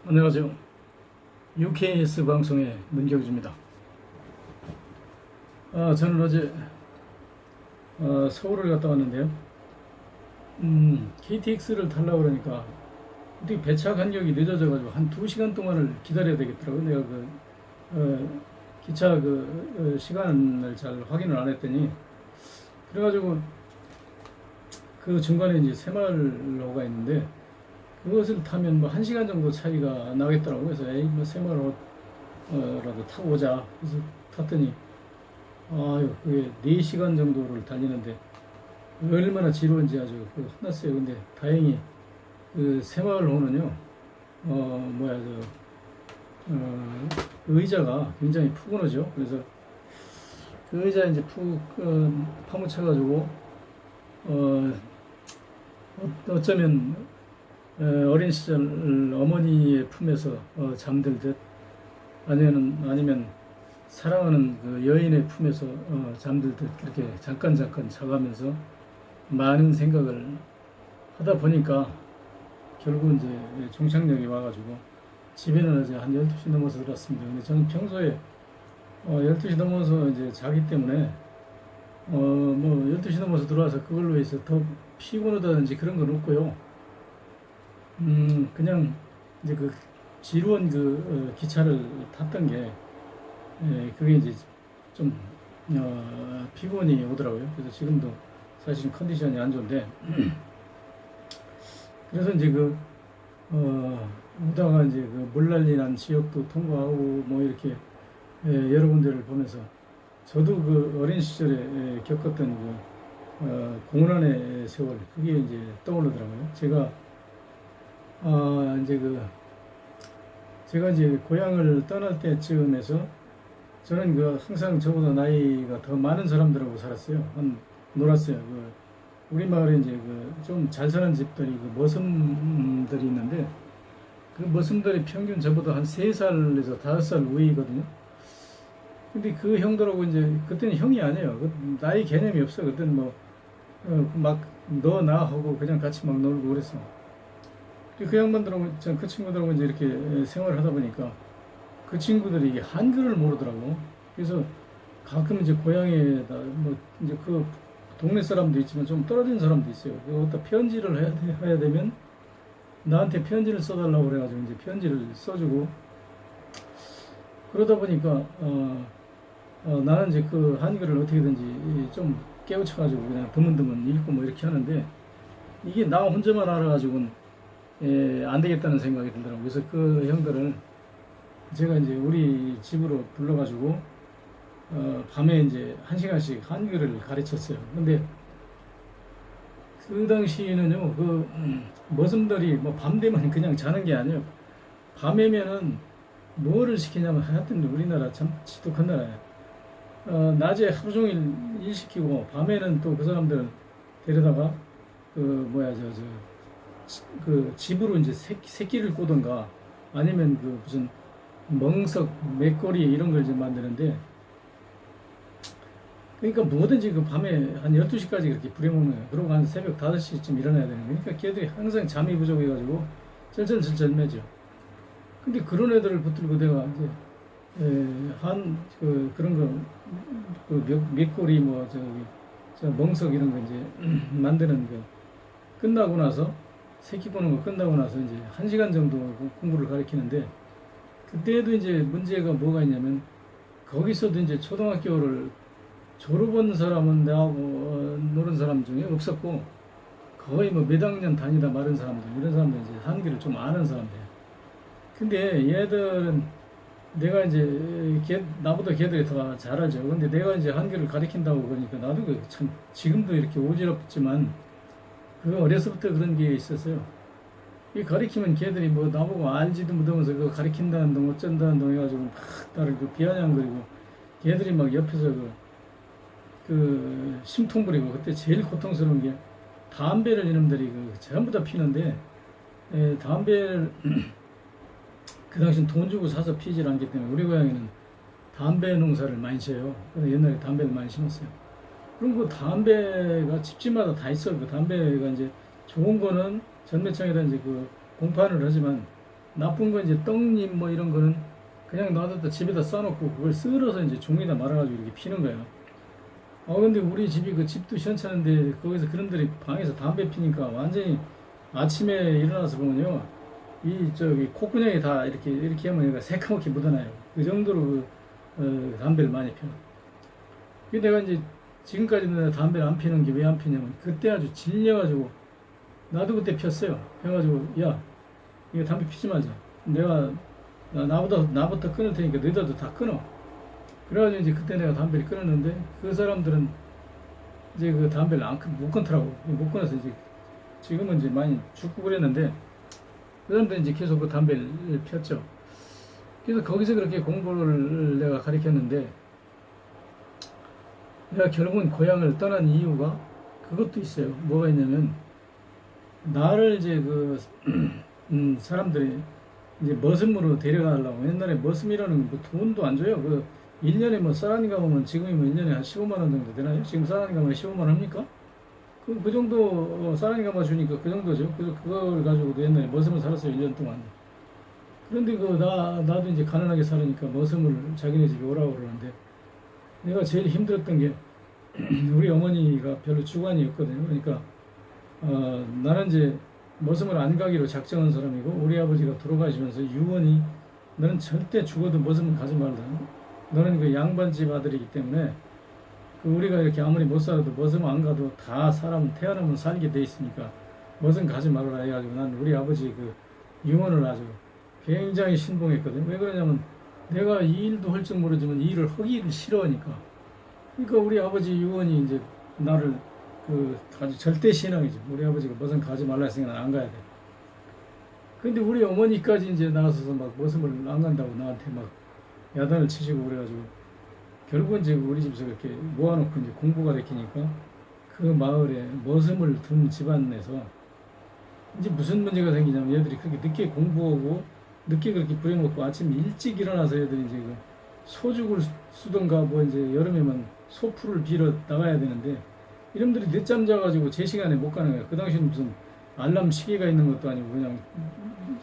안녕하세요. UKS 방송의 문경주입니다. 저는 어제 서울을 갔다 왔는데요. KTX를 타려고 그러니까 어떻게 배차 간격이 늦어져가지고 한 2시간 동안을 기다려야 되겠더라고요. 내가 기차 시간을 잘 확인을 안 했더니, 그래가지고 그 중간에 이제 새마을호가 있는데 그것을 타면 뭐 1시간 정도 차이가 나겠더라고요. 그래서 에이 뭐 새마을호라도 타고 오자. 그래서 탔더니 그게 4시간 정도를 달리는데 얼마나 지루한지 아주 혼났어요. 근데 다행히 그 새마을호는요, 의자가 굉장히 푸근하죠. 그래서 그 의자 이제 푹 파묻혀가지고 어쩌면 어린 시절 어머니의 품에서 잠들듯, 아니면 사랑하는 그 여인의 품에서 잠들듯 그렇게 잠깐 자가면서 많은 생각을 하다 보니까 결국 이제 종착역에 와가지고 집에는 어제 한 12시 넘어서 들었습니다. 근데 저는 평소에 12시 넘어서 이제 자기 때문에 뭐 12시 넘어서 들어와서 그걸로 해서 더 피곤하다든지 그런 건 없고요. 그냥 이제 그 지루한 기차를 탔던 게, 그게 이제 좀 피곤이 오더라고요. 그래서 지금도 사실 컨디션이 안 좋은데, 그래서 이제 오다가 이제 물난리 난 지역도 통과하고 뭐 이렇게 여러 군데를 보면서 저도 어린 시절에 겪었던 공원안의 세월, 그게 이제 떠오르더라고요. 제가 이제 고향을 떠날 때쯤에서 저는 항상 저보다 나이가 더 많은 사람들하고 살았어요. 놀았어요. 우리 마을에 이제 좀 잘 사는 집들이 머슴들이 있는데, 그 머슴들이 평균 저보다 한 3살에서 5살 위이거든요. 근데 그 형들하고 이제, 그때는 형이 아니에요. 나이 개념이 없어요. 그때는 너 나 하고 그냥 같이 막 놀고 그랬어. 그 양반들하고, 그 친구들하고 이제 이렇게 생활을 하다 보니까 그 친구들이 이게 한글을 모르더라고. 그래서 가끔 이제 고향에다 이제 동네 사람도 있지만 좀 떨어진 사람도 있어요. 어디다 편지를 해야 되면 나한테 편지를 써달라고 그래가지고 이제 편지를 써주고, 그러다 보니까 나는 이제 한글을 어떻게든지 좀 깨우쳐가지고 그냥 드문드문 읽고 뭐 이렇게 하는데, 이게 나 혼자만 알아가지고는 안 되겠다는 생각이 들더라고요. 그래서 그 형들을 제가 이제 우리 집으로 불러가지고 밤에 이제 1시간씩 한글을 가르쳤어요. 근데 그 당시에는요, 머슴들이 뭐 밤 되면 그냥 자는 게 아니에요. 밤에면은 뭐를 시키냐면, 하여튼 우리나라 참 지독한 나라예요. 낮에 하루 종일 일 시키고 밤에는 또 그 사람들 데려다가 집으로 이제 새끼를 꼬든가, 아니면 무슨 멍석, 맥거리 이런 걸 좀 만드는데, 그러니까 뭐든지 밤에 한 12시까지 그렇게 부려먹는 거예요. 그러고 한 새벽 5시쯤 일어나야 되는 거예요. 그러니까 걔들이 항상 잠이 부족해가지고 쩔쩔쩔쩔 매죠. 근데 그런 애들을 붙들고 내가 이제 그런 맥거리 멍석 이런 거 이제 만드는 거 끝나고 나서, 새끼 보는 거 끝나고 나서 이제 1시간 정도 공부를 가르치는데, 그때도 이제 문제가 뭐가 있냐면, 거기서도 이제 초등학교를 졸업한 사람은 나하고 노는 사람 중에 없었고, 거의 뭐 몇 학년 다니다 마른 사람들, 이런 사람들 이제 한글을 좀 아는 사람들이에요. 근데 얘들은 내가 이제 나보다 걔들이 더 잘 알죠. 근데 내가 이제 한글을 가르친다고 그러니까 나도 참 지금도 이렇게 오지랖지만 어려서부터 그런 게 있었어요. 이 가리키면 걔들이 뭐 나보고 알지도 못하면서 가리킨다는 동 어쩐다는 동 해가지고 막 나를 비아냥거리고, 걔들이 막 옆에서 심통 부리고. 그때 제일 고통스러운 게, 담배를 이놈들이 전부 다 피는데, 담배를 그 당시엔 돈 주고 사서 피질 않기 때문에 우리 고향에는 담배 농사를 많이 지어요. 그래서 옛날에 담배를 많이 심었어요. 그럼 담배가 집집마다 다 있어요. 담배가 이제 좋은 거는 전매청에다 이제 공판을 하지만, 나쁜 거 이제 떡잎 뭐 이런 거는 그냥 놔뒀다 집에다 싸놓고 그걸 썰어서 이제 종이에다 말아가지고 이렇게 피는 거예요. 근데 우리 집이 그 집도 시원찮은데 거기서 그런들이 방에서 담배 피니까 완전히 아침에 일어나서 보면요. 이 저기 콧구멍이 다 이렇게 하면 얘가 새카맣게 묻어나요. 그 정도로 담배를 많이 피워. 그 내가 이제 지금까지도 내가 담배를 안 피는 게 왜 안 피냐면 그때 아주 질려가지고 나도 그때 폈어요. 그래가지고 야 이거 담배 피지 말자. 내가 나부터 끊을 테니까 너희들도 다 끊어. 그래가지고 이제 그때 내가 담배를 끊었는데 그 사람들은 이제 그 담배를 못 끊더라고. 못 끊어서 이제 지금은 이제 많이 죽고 그랬는데 그 사람들은 이제 계속 그 담배를 폈죠. 그래서 거기서 그렇게 공부를 내가 가르쳤는데 내가 결국은 고향을 떠난 이유가 그것도 있어요. 뭐가 있냐면 나를 이제 그 사람들이 이제 머슴으로 데려가려고 옛날에 머슴이라는 뭐 돈도 안 줘요. 그 1년에 뭐 쌀아니 가보면 지금이면 1년에 한 15만 원 정도 되나요? 지금 쌀아니 가면 15만 원 합니까? 그 정도 쌀아니 가마 주니까 그 정도죠. 그래서 그걸 가지고도 옛날에 머슴을 살았어요. 1년 동안. 그런데 나도 이제 가난하게 살으니까 머슴을 자기네 집에 오라고 그러는데 내가 제일 힘들었던 게 우리 어머니가 별로 주관이 없거든요. 그러니까 나는 이제 머슴을 안 가기로 작정한 사람이고 우리 아버지가 돌아가시면서 유언이 너는 절대 죽어도 머슴을 가지 말라. 너는 그 양반집 아들이기 때문에 그 우리가 이렇게 아무리 못 살아도 머슴 안 가도 다 사람은 태어나면 살게 돼 있으니까 머슴 가지 말아라 해가지고 난 우리 아버지 그 유언을 아주 굉장히 신봉했거든요. 왜 그러냐면 내가 이 일도 할 줄 모르지만 이 일을 하기를 싫어하니까. 그러니까 우리 아버지 유언이 이제 나를 그 아주 절대 신앙이죠. 우리 아버지가 머슴 가지 말라 했으니까 안 가야 돼. 근데 우리 어머니까지 이제 나서서 막 머슴을 안 간다고 나한테 막 야단을 치시고 그래가지고 결국은 이제 우리 집에서 그렇게 모아놓고 이제 공부가 되니까 그 마을에 머슴을 둔 집안에서 이제 무슨 문제가 생기냐면 얘들이 그렇게 늦게 공부하고 늦게 그렇게 부려먹고 아침 일찍 일어나서 애들이 이제 그 소죽을 쓰던가 뭐 이제 여름에만 소풀을 빌어 나가야 되는데 이놈들이 늦잠 자가지고 제 시간에 못 가는 거예요. 그 당시는 무슨 알람 시계가 있는 것도 아니고 그냥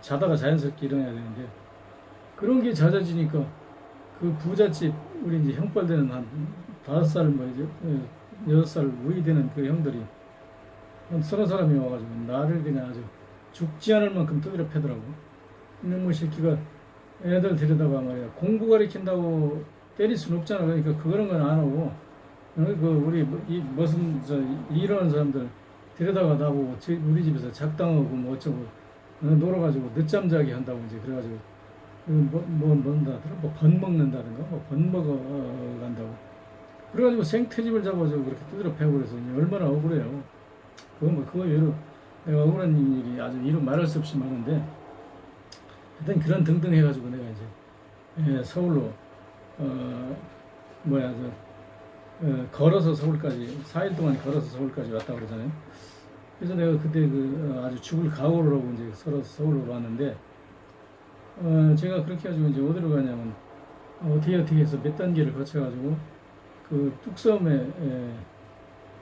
자다가 자연스럽게 일어나야 되는데 그런 게 잦아지니까 그 부잣집 우리 이제 형벌 되는 한 5살 뭐 이제 6살 우위 되는 그 형들이 한 30사람이 와가지고 나를 그냥 아주 죽지 않을 만큼 두드려 패더라고. 이놈의 새끼가 애들 데려다가 말이야 공부 가르친다고 때릴 수는 없잖아. 그러니까 그런 건 안 하고 그 우리 이 무슨 이러는 사람들 데려다가 나보고 우리 집에서 작당하고 뭐 어쩌고 놀아가지고 늦잠 자게 한다고 이제 그래가지고 뭐 번 먹는다든가 뭐 번 먹어 간다고 그래가지고 생태집을 잡아가지고 그렇게 두드려 패고 그래서 얼마나 억울해요. 그거 외로 내가 억울한 일이 아주 이루 말할 수 없이 많은데 하여튼 그런 등등 해가지고 내가 이제 서울로 걸어서 서울까지 4일 동안 걸어서 서울까지 왔다고 그러잖아요. 그래서 내가 그때 아주 죽을 각오를 하고 이제 서울로 왔는데 제가 그렇게 해가지고 이제 어디로 가냐면 어떻게 해서 몇 단계를 거쳐가지고 그 뚝섬에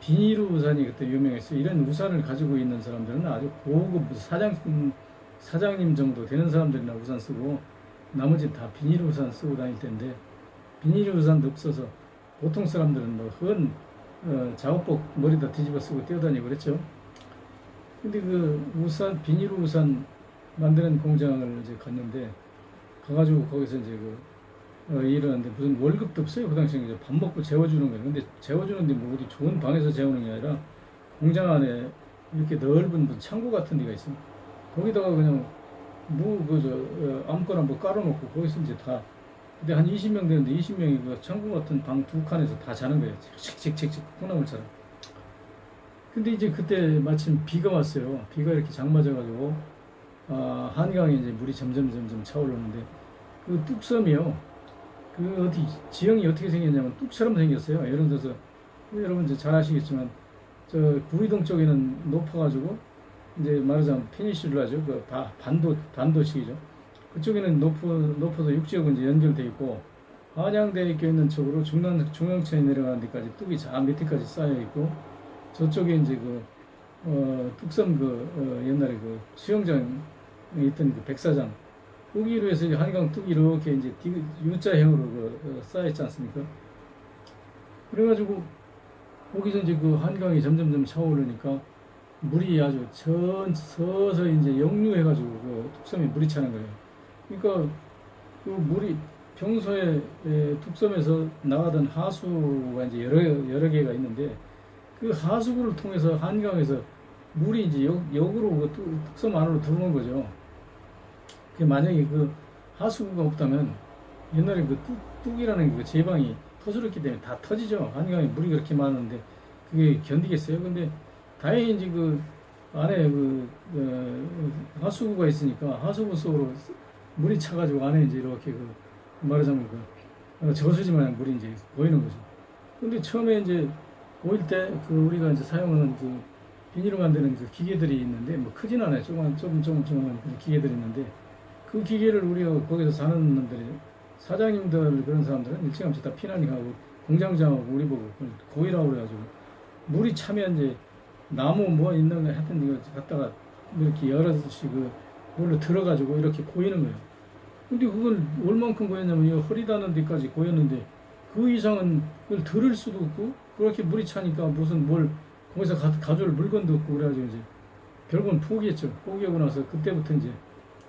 비닐 우산이 그때 유명했어요. 이런 우산을 가지고 있는 사람들은 아주 고급 사장님 정도 되는 사람들이나 우산 쓰고 나머지는 다 비닐 우산 쓰고 다닐 텐데 비닐 우산도 없어서 보통 사람들은 뭐 작업복 머리다 뒤집어 쓰고 뛰어다니고 그랬죠. 근데 비닐 우산 만드는 공장을 이제 갔는데 가가지고 거기서 이제 일을 하는데 무슨 월급도 없어요. 그 당시에 이제 밥 먹고 재워주는 거예요. 근데 재워주는데 뭐 어디 좋은 방에서 재우는 게 아니라 공장 안에 이렇게 넓은 창고 같은 데가 있어요. 거기다가 그냥 아무거나 뭐 깔아놓고 거기서 이제 다 근데 한 20명 되는데 20명이 그 창고 같은 방 두 칸에서 다 자는 거예요. 칙칙칙칙 콩나물처럼. 근데 이제 그때 마침 비가 왔어요. 비가 이렇게 장 맞아가지고 한강에 이제 물이 점점 차오르는데 그 뚝섬이요. 지형이 어떻게 생겼냐면 뚝처럼 생겼어요. 예를 들어서 여러분 이제 잘 아시겠지만 저 구이동 쪽에는 높아가지고 이제 말하자면 피니쉬를 하죠. 반도식이죠. 그쪽에는 높아서 육지하고 이제 연결돼 있고 한양대에 껴있는 쪽으로 중앙천에 내려가는 데까지 뚝이 저 밑에까지 쌓여 있고 저쪽에 이제 뚝섬 옛날에 수영장에 있던 백사장 거기로 해서 한강 뚝이 이렇게 이제 U자형으로 쌓였지 않습니까? 그래가지고 거기서 이제 그 한강이 점점점 차오르니까 물이 아주 서서히 이제 역류해가지고 그 뚝섬에 물이 차는 거예요. 그러니까 그 물이 평소에 뚝섬에서 나가던 하수가 이제 여러 개가 있는데 그 하수구를 통해서 한강에서 물이 이제 역으로 그 뚝섬 안으로 들어오는 거죠. 그 만약에 그 하수구가 없다면 옛날에 그 뚝이라는 그 제방이 터졌기 때문에 다 터지죠. 한강에 물이 그렇게 많은데 그게 견디겠어요? 근데 다행히 이제 그 안에 하수구가 있으니까 하수구 속으로 물이 차가지고 안에 이제 이렇게 그 말하자면 그 저수지 마냥 물이 이제 고이는 거죠. 근데 처음에 이제 고일 때 그 우리가 이제 사용하는 그 비닐을 만드는 그 기계들이 있는데 뭐 크진 않아요. 조그만 기계들이 있는데 그 기계를 우리가 거기서 사는 놈들이 사장님들 그런 사람들은 일찌감치 다 피난하고 공장장하고 우리 보고 고이라고 그래가지고 물이 차면 이제 나무 뭐 있는 거 하여튼 이거 갖다가 이렇게 여럿이 그 물로 들어가지고 이렇게 고이는 거예요. 근데 그걸 얼만큼 고였냐면 허리 닿는 데까지 고였는데 그 이상은 그걸 들을 수도 없고 그렇게 물이 차니까 무슨 뭘 거기서 가져올 물건도 없고 그래가지고 이제 결국은 포기했죠. 포기하고 나서 그때부터 이제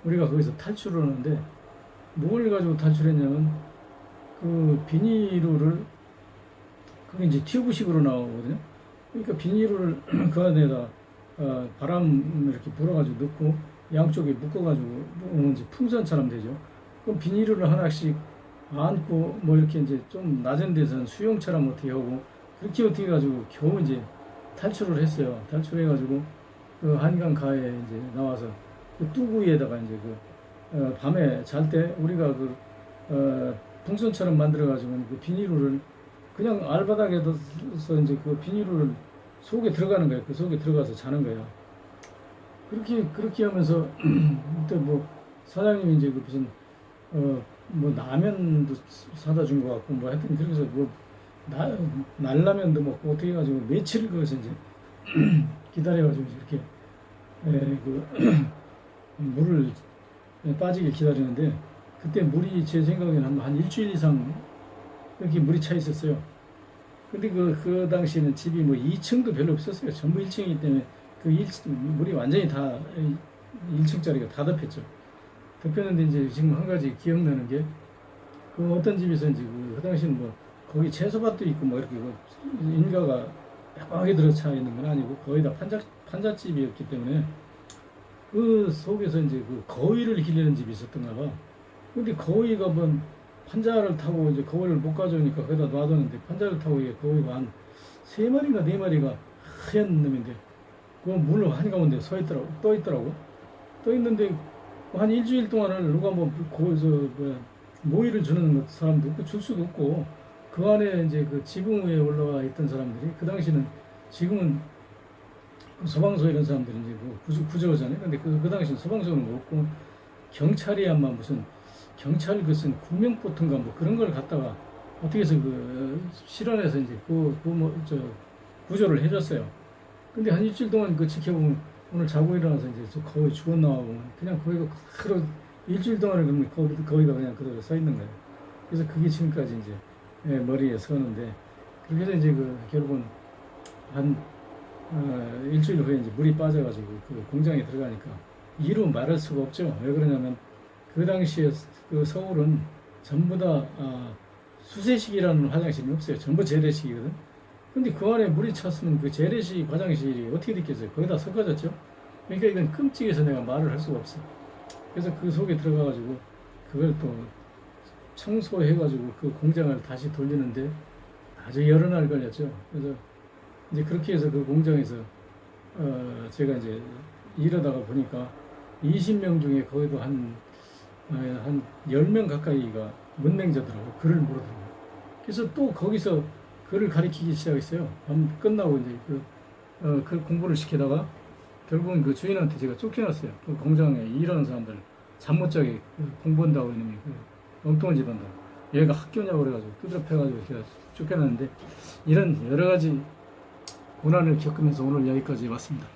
우리가 거기서 탈출을 하는데 뭘 가지고 탈출했냐면 그 비닐을 그게 이제 튜브식으로 나오거든요. 그러니까 비닐을 그 안에다 바람 이렇게 불어가지고 넣고 양쪽에 묶어가지고 이제 풍선처럼 되죠. 그럼 비닐을 하나씩 안고 뭐 이렇게 이제 좀 낮은 데서는 수영처럼 어떻게 하고 그렇게 어떻게 해가지고 겨우 이제 탈출을 했어요. 탈출해가지고 그 한강 가에 이제 나와서 그 뚜구이에다가 이제 밤에 잘 때 우리가 풍선처럼 만들어가지고 그 비닐을 그냥 알바닥에서 이제 그 비닐을 속에 들어가는 거예요. 그 속에 들어가서 자는 거예요. 그렇게 하면서 그때 뭐 사장님이 이제 그 무슨 뭐 라면도 사다 준 것 같고 뭐 하여튼 그래서 뭐 날라면도 먹고 어떻게 해가지고 며칠을 거기서 이제 기다려가지고 이렇게 물을 빠지게 기다리는데 그때 물이 제 생각에는 한 일주일 이상 그렇게 물이 차 있었어요. 근데 그 당시에는 집이 뭐 2층도 별로 없었어요. 전부 1층이기 때문에 물이 완전히 다 1층짜리가 다 덮였죠. 덮였는데 이제 지금 한 가지 기억나는 게 그 어떤 집에서 이제 그 당시에는 뭐 거기 채소밭도 있고 뭐 이렇게 인가가 야박하게 들어차 있는 건 아니고 거의 다 판잣집이었기 때문에 그 속에서 이제 그 거위를 기르는 집이 있었던가 봐. 근데 거위가 뭐 판자를 타고 이제 거위를 못 가져오니까 거기다 놔뒀는데 판자를 타고 이게 거위가 한 3마리인가 4마리가 하얀 놈인데 그 물 한가운데 떠 있더라고. 떠 있는데 한 일주일 동안을 누가 모이를 주는 사람도 없고 줄 수도 없고 그 안에 이제 그 지붕 위에 올라와 있던 사람들이 그 당시는 지금은 소방서 이런 사람들이 이제 구조잖아요. 근데 그 당시는 소방서는 없고 경찰이 아마 무슨 경찰 무슨 구명보트인가 뭐 그런 걸 갖다가 어떻게 해서 실현해서 이제 구조를 해줬어요. 근데 한 일주일 동안 지켜보면 오늘 자고 일어나서 이제 거의 죽었나 보면 그냥 거기가 일주일 동안에 그러면 거기가 그냥 그대로 서 있는 거예요. 그래서 그게 지금까지 이제 머리에 서는데 그렇게 해서 이제 결국은 한 일주일 후에 이제 물이 빠져가지고 그 공장에 들어가니까 이루 말할 수가 없죠. 왜 그러냐면 그 당시에 그 서울은 전부 다 수세식이라는 화장실이 없어요. 전부 재래식이거든. 근데 그 안에 물이 찼으면 그 재래식 화장실이 어떻게 됐겠어요? 거기다 섞어졌죠. 그러니까 이건 끔찍해서 내가 말을 할 수가 없어. 그래서 그 속에 들어가가지고 그걸 또 청소해가지고 그 공장을 다시 돌리는데 아주 여러 날 걸렸죠. 그래서 이제 그렇게 해서 그 공장에서 제가 이제 일하다가 보니까 20명 중에 거의도 한 10명 가까이가 문맹자더라고요. 글을 모르더라고요. 그래서 또 거기서 글을 가르치기 시작했어요. 밤 끝나고 이제 그 공부를 시키다가 결국은 그 주인한테 제가 쫓겨났어요. 그 공장에 일하는 사람들 잠 못 자게 공부한다고 이놈이 엉뚱한 짓 한다고. 얘가 학교냐고 그래가지고 두드려 패가지고 제가 쫓겨났는데 이런 여러 가지 고난을 겪으면서 오늘 여기까지 왔습니다.